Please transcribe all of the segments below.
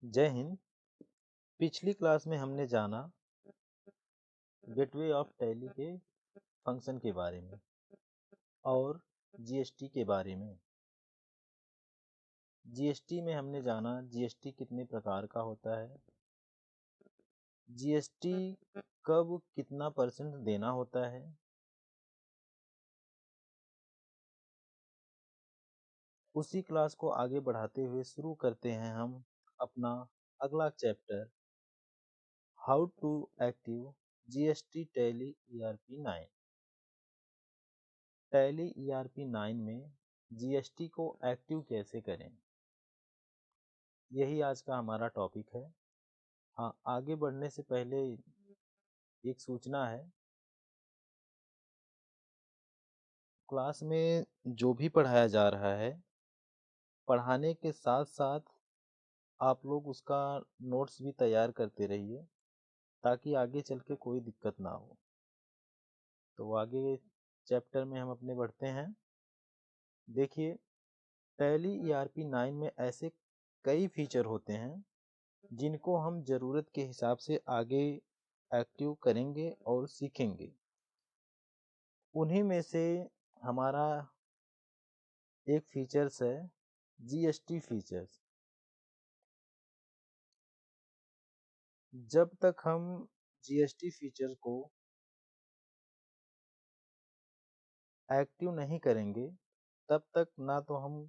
जय हिंद। पिछली क्लास में हमने जाना गेटवे ऑफ टैली के फंक्शन के बारे में और जीएसटी के बारे में। जीएसटी में हमने जाना जीएसटी कितने प्रकार का होता है, जीएसटी कब कितना % देना होता है, उसी क्लास को आगे बढ़ाते हुए शुरू करते हैं हम अपना अगला chapter, how to active GST Tally ERP 9। Tally ERP 9 में जीएसटी को एक्टिव कैसे करें, यही आज का हमारा टॉपिक है। हाँ, आगे बढ़ने से पहले एक सूचना है। क्लास में जो भी पढ़ाया जा रहा है, पढ़ाने के साथ साथ आप लोग उसका नोट्स भी तैयार करते रहिए ताकि आगे चल के कोई दिक्कत ना हो। तो आगे चैप्टर में हम अपने बढ़ते हैं। देखिए, टैली ईआरपी 9 में ऐसे कई फीचर होते हैं जिनको हम ज़रूरत के हिसाब से आगे एक्टिव करेंगे और सीखेंगे। उन्हीं में से हमारा एक फीचर्स है जीएसटी फीचर्स। जब तक हम जीएसटी फीचर को एक्टिव नहीं करेंगे तब तक ना तो हम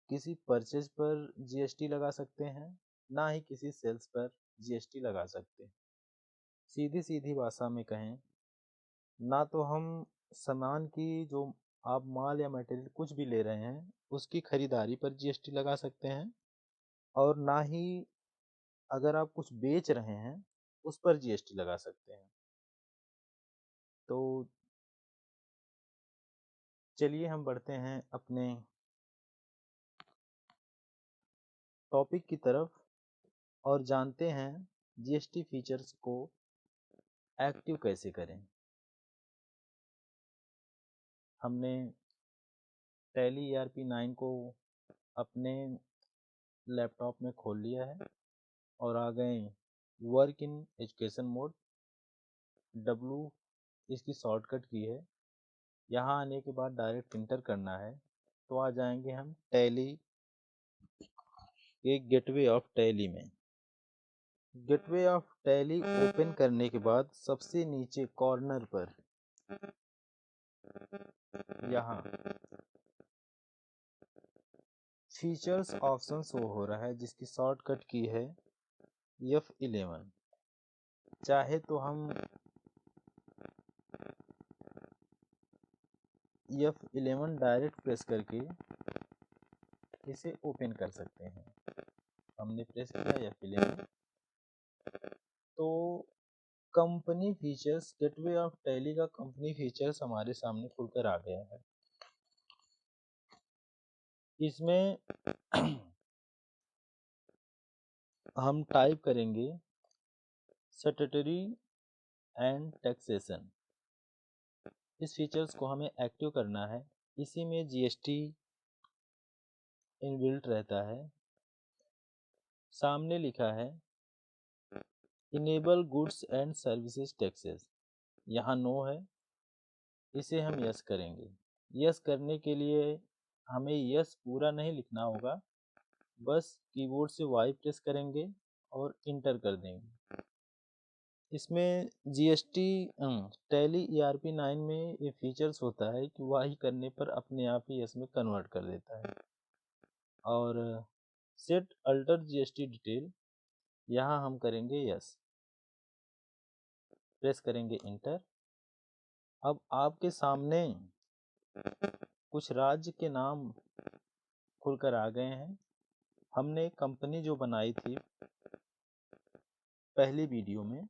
किसी परचेज पर जीएसटी लगा सकते हैं, ना ही किसी सेल्स पर जीएसटी लगा सकते हैं। सीधी सीधी भाषा में कहें, ना तो हम सामान की जो आप माल या मटेरियल कुछ भी ले रहे हैं उसकी खरीदारी पर जीएसटी लगा सकते हैं, और ना ही अगर आप कुछ बेच रहे हैं उस पर जीएसटी लगा सकते हैं। तो चलिए हम बढ़ते हैं अपने टॉपिक की तरफ और जानते हैं जीएसटी फीचर्स को एक्टिव कैसे करें। हमने टैली ईआरपी 9 को अपने लैपटॉप में खोल लिया है और आ गए work in education mode. W इसकी शॉर्टकट की है। यहाँ आने के बाद डायरेक्ट इंटर करना है तो आ जाएंगे हम टैली के गेटवे ऑफ टैली में। गेटवे ऑफ टैली ओपन करने के बाद सबसे नीचे कॉर्नर पर यहाँ फीचर्स ऑप्शन शो हो रहा है जिसकी शॉर्टकट की है F11। चाहे तो हम F11 डायरेक्ट प्रेस करके इसे ओपन कर सकते हैं। हमने प्रेस किया F11 तो company features, gateway of tally का कंपनी फीचर्स हमारे सामने खुलकर आ गया है। इसमें हम टाइप करेंगे स्टैट्यूटरी एंड टैक्सेशन। इस फीचर्स को हमें एक्टिव करना है। इसी में जीएसटी इनबिल्ट रहता है। सामने लिखा है enable goods and services taxes, यहाँ नो है, इसे हम यस करेंगे। यस करने के लिए हमें यस पूरा नहीं लिखना होगा, बस कीबोर्ड से वाई प्रेस करेंगे और इंटर कर देंगे। इसमें जीएसटी टैली ईआरपी 9 में ये फीचर्स होता है कि वाई करने पर अपने आप ही इसमें कन्वर्ट कर देता है। और सेट अल्टर जीएसटी डिटेल, यहाँ हम करेंगे यस, प्रेस करेंगे इंटर। अब आपके सामने कुछ राज्य के नाम खुलकर आ गए हैं। हमने कंपनी जो बनाई थी पहली वीडियो में,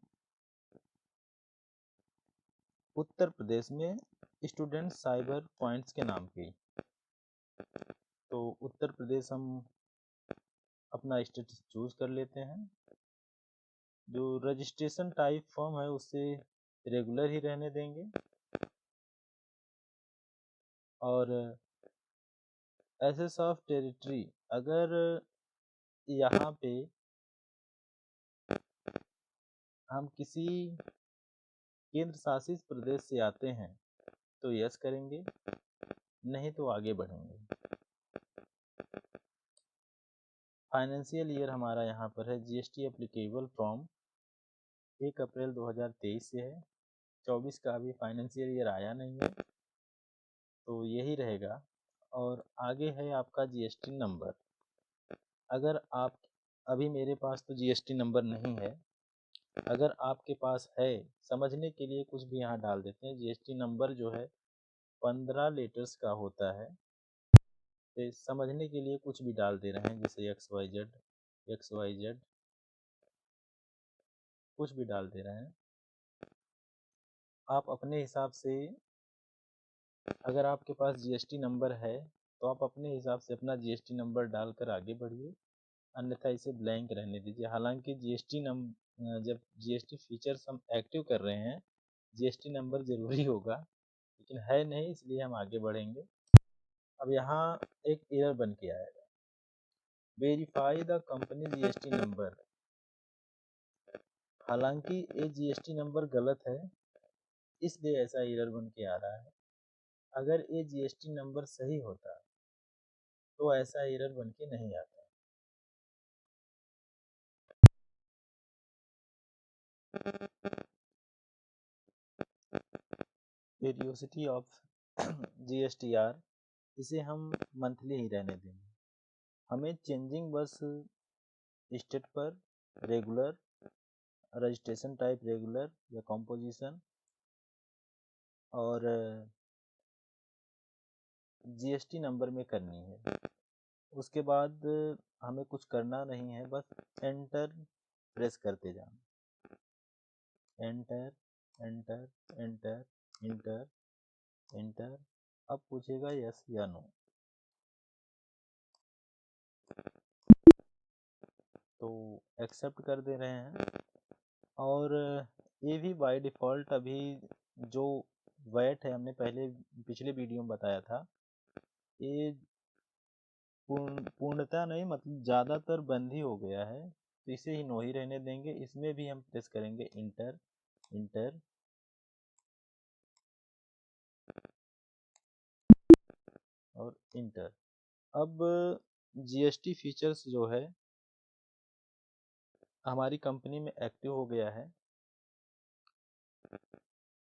उत्तर प्रदेश में स्टूडेंट साइबर पॉइंट्स के नाम की, तो उत्तर प्रदेश हम अपना स्टेट चूज कर लेते हैं। जो रजिस्ट्रेशन टाइप फॉर्म है उससे रेगुलर ही रहने देंगे। और एसेस ऑफ टेरिटरी, अगर यहाँ पे हम किसी केंद्र शासित प्रदेश से आते हैं तो यस करेंगे, नहीं तो आगे बढ़ेंगे। फाइनेंशियल ईयर हमारा यहाँ पर है जीएसटी एप्लीकेबल फ्रॉम 1 अप्रैल 2023 से है। 24 का अभी फाइनेंशियल ईयर आया नहीं है, तो यही रहेगा। और आगे है आपका जीएसटी नंबर। अगर आप अभी मेरे पास तो जीएसटी नंबर नहीं है, अगर आपके पास है, समझने के लिए कुछ भी यहाँ डाल देते हैं। जीएसटी नंबर जो है 15 लेटर्स का होता है, तो समझने के लिए कुछ भी डाल दे रहे हैं, जैसे एक्स वाई जेड कुछ भी डाल दे रहे हैं। आप अपने हिसाब से, अगर आपके पास जीएसटी नंबर है तो आप अपने हिसाब से अपना जीएसटी नंबर डालकर आगे बढ़िए, अन्यथा इसे ब्लैंक रहने दीजिए। हालांकि जब जीएसटी फीचर्स हम एक्टिव कर रहे हैं, जीएसटी नंबर जरूरी होगा, लेकिन है नहीं, इसलिए हम आगे बढ़ेंगे। अब यहाँ एक एरर बन के आएगा, verify the company GST number. हालांकि ये जीएसटी नंबर गलत है, इसलिए ऐसा एरर बन के आ रहा है। अगर ये जीएसटी नंबर सही होता तो ऐसा एरर बन के नहीं आता। वेरियोसिटी ऑफ जीएसटीआर, इसे हम मंथली ही रहने देंगे। हमें चेंजिंग बस स्टेट पर रेगुलर, रजिस्ट्रेशन टाइप रेगुलर या कॉम्पोजिशन, और जीएसटी नंबर में करनी है। उसके बाद हमें कुछ करना नहीं है, बस एंटर प्रेस करते जाना। Enter enter enter enter enter. अब पूछेगा यस या नो, तो एक्सेप्ट कर दे रहे हैं। और ये भी बाय डिफ़ॉल्ट अभी जो वैट है, हमने पहले पिछले वीडियो में बताया था, ये पूर्णतः नहीं, मतलब ज़्यादातर बंद ही हो गया है, तो इसे ही नो ही रहने देंगे। इसमें भी हम प्रेस करेंगे इंटर इंटर और इंटर। अब जीएसटी फीचर्स जो है हमारी कंपनी में एक्टिव हो गया है।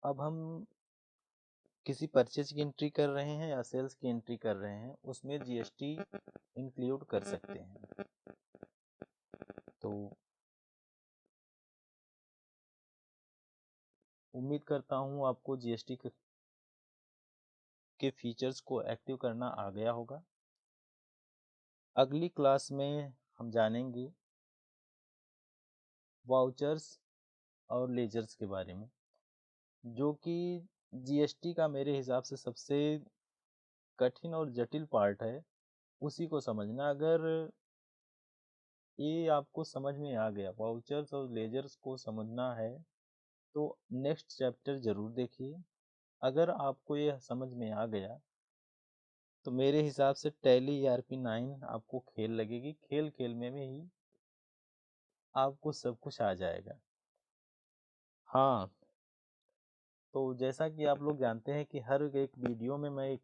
अब हम किसी परचेज की एंट्री कर रहे हैं या सेल्स की एंट्री कर रहे हैं, उसमें जीएसटी इंक्लूड कर सकते हैं। तो उम्मीद करता हूँ आपको जीएसटी के फीचर्स को एक्टिव करना आ गया होगा। अगली क्लास में हम जानेंगे वाउचर्स और लेजर्स के बारे में, जो कि जीएसटी का मेरे हिसाब से सबसे कठिन और जटिल पार्ट है। उसी को समझना, अगर ये आपको समझ में आ गया, वाउचर्स और लेजर्स को समझना है, तो नेक्स्ट चैप्टर ज़रूर देखिए। अगर आपको ये समझ में आ गया तो मेरे हिसाब से टैली ERP9 आपको खेल लगेगी। खेल खेल में ही आपको सब कुछ आ जाएगा। हाँ, तो जैसा कि आप लोग जानते हैं कि हर एक वीडियो में मैं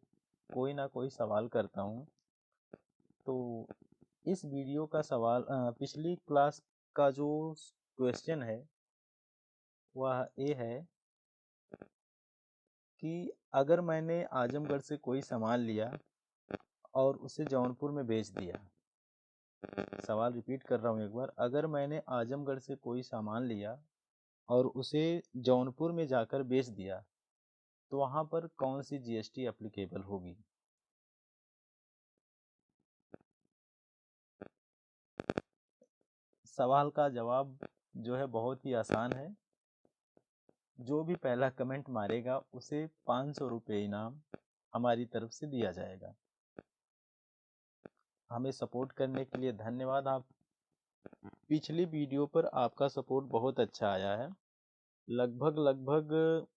कोई ना कोई सवाल करता हूँ, तो इस वीडियो का सवाल, पिछली क्लास का जो क्वेश्चन है वह ये है कि अगर मैंने आजमगढ़ से कोई सामान लिया और उसे जौनपुर में बेच दिया। सवाल रिपीट कर रहा हूँ एक बार, अगर मैंने आजमगढ़ से कोई सामान लिया और उसे जौनपुर में जाकर बेच दिया, तो वहाँ पर कौन सी जीएसटी एप्लीकेबल होगी? सवाल का जवाब जो है बहुत ही आसान है। जो भी पहला कमेंट मारेगा उसे 500 रुपये इनाम हमारी तरफ से दिया जाएगा। हमें सपोर्ट करने के लिए धन्यवाद। आप पिछली वीडियो पर आपका सपोर्ट बहुत अच्छा आया है। लगभग लगभग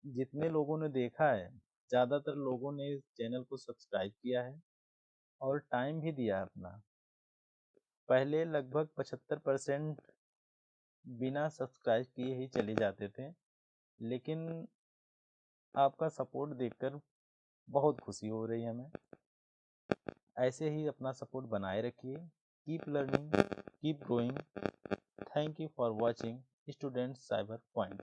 जितने लोगों ने देखा है, ज़्यादातर लोगों ने चैनल को सब्सक्राइब किया है और टाइम भी दिया है अपना। पहले लगभग 75% बिना सब्सक्राइब किए ही चले जाते थे, लेकिन आपका सपोर्ट देखकर बहुत खुशी हो रही है हमें। ऐसे ही अपना सपोर्ट बनाए रखिए। Keep learning, keep growing. Thank you for watching student cyber point.